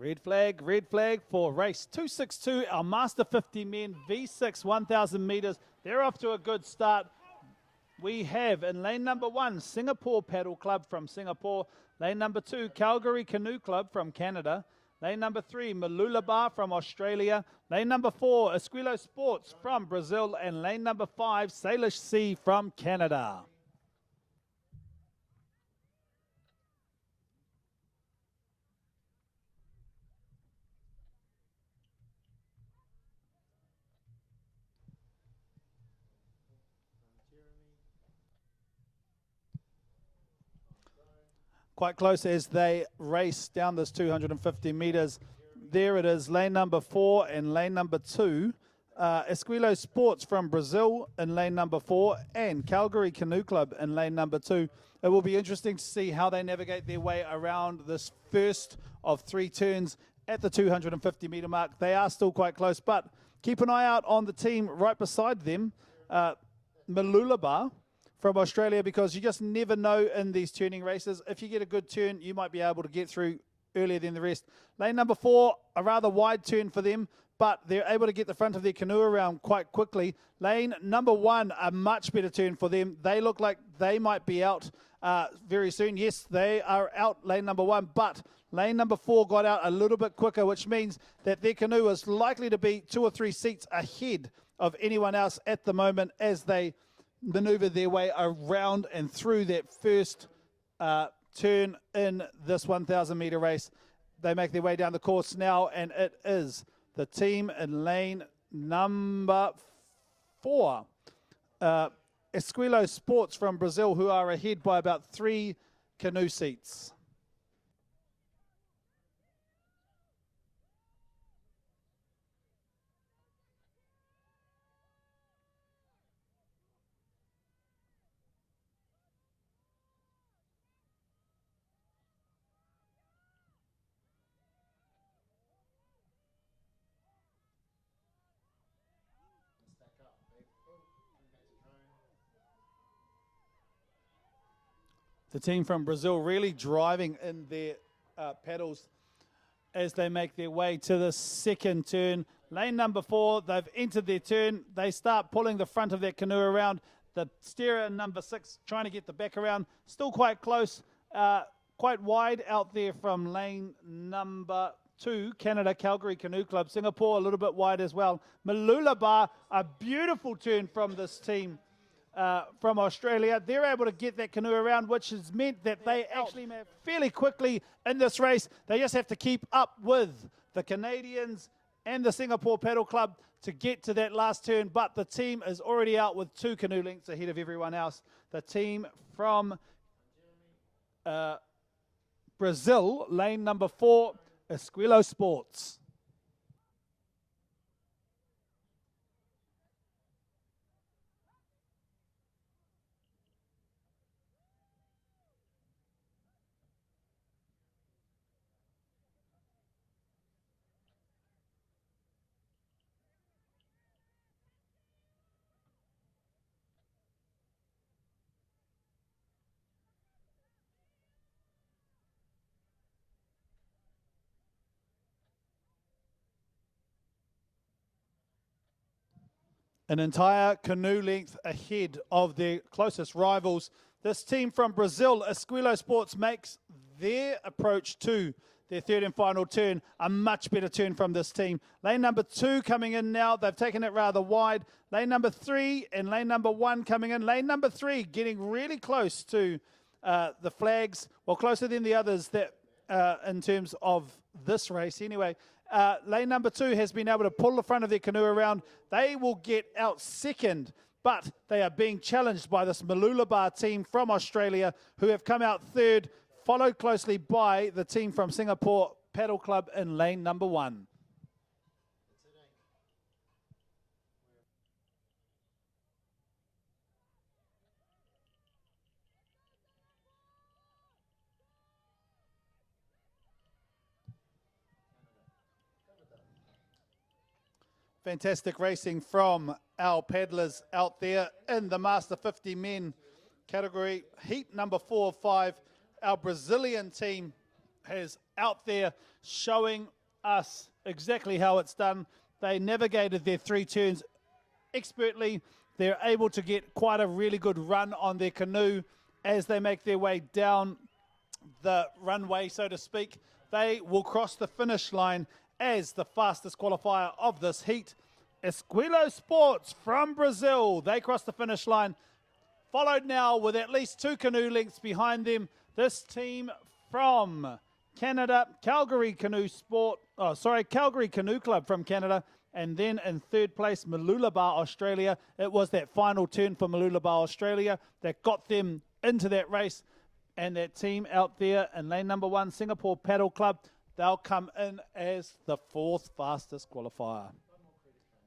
Red flag for race 262, our Master 50 men, V6, 1,000 meters. They're off to a good start. We have in lane number 1, Singapore Paddle Club from Singapore. Lane number 2, Calgary Canoe Club from Canada. Lane number 3, Malulabar from Australia. Lane number 4, Esquilo Sports from Brazil. And lane number 5, Salish Sea from Canada. Quite close as they race down this 250 meters. There it is, lane number 4 and lane number 2. Esquilo Sports from Brazil in lane number 4 and Calgary Canoe Club in lane number 2. It will be interesting to see how they navigate their way around this first of 3 turns at the 250 meter mark. They are still quite close, but keep an eye out on the team right beside them, Malulabar from Australia, because you just never know in these turning races. If you get a good turn, you might be able to get through earlier than the rest. Lane number 4, a rather wide turn for them, but they're able to get the front of their canoe around quite quickly. Lane number 1, a much better turn for them. They look like they might be out very soon. Yes, they are out, lane number 1, but lane number 4 got out a little bit quicker, which means that their canoe is likely to be 2 or 3 seats ahead of anyone else at the moment as they maneuver their way around and through that first turn in this 1,000 meter race. They make their way down the course now, and it is the team in lane number 4, Esquilo Sports from Brazil, who are ahead by about 3 canoe seats. The team from Brazil really driving in their paddles as they make their way to the second turn. Lane number 4, they've entered their turn. They start pulling the front of their canoe around. The steerer number 6 trying to get the back around. Still quite close, quite wide out there from lane number 2, Canada Calgary Canoe Club. Singapore a little bit wide as well. Malulabar, a beautiful turn from this team. From Australia. They're able to get that canoe around, which has meant that they actually move fairly quickly in this race. They just have to keep up with the Canadians and the Singapore Paddle Club to get to that last turn, but the team is already out with 2 canoe lengths ahead of everyone else. The team from Brazil, lane number 4, Esquilo Sports. An entire canoe length ahead of their closest rivals. This team from Brazil, Esquilo Sports, makes their approach to their third and final turn a much better turn from this team. Lane number 2 coming in now. They've taken it rather wide. Lane number 3 and lane number 1 coming in. Lane number 3 getting really close to the flags, well, closer than the others that in terms of this race anyway. Lane number 2 has been able to pull the front of their canoe around. They will get out second, but they are being challenged by this Malulabar team from Australia, who have come out third, followed closely by the team from Singapore Paddle Club in lane number 1. Fantastic racing from our paddlers out there in the Master 50 men category. Heat number 4 or 5, our Brazilian team has out there showing us exactly how it's done. They navigated their 3 turns expertly. They're able to get quite a really good run on their canoe as they make their way down the runway, so to speak. They will cross the finish line as the fastest qualifier of this heat. Esquilo Sports from Brazil, they cross the finish line, followed now with at least 2 canoe lengths behind them. This team from Canada, Calgary Canoe Club from Canada, and then in 3rd place, Mooloolaba, Australia. It was that final turn for Mooloolaba, Australia that got them into that race. And that team out there in lane number 1, Singapore Paddle Club, they'll come in as the 4th fastest qualifier.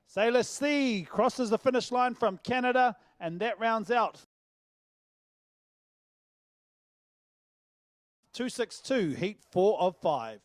Sailor C crosses the finish line from Canada, and that rounds out 262, heat 4 of 5.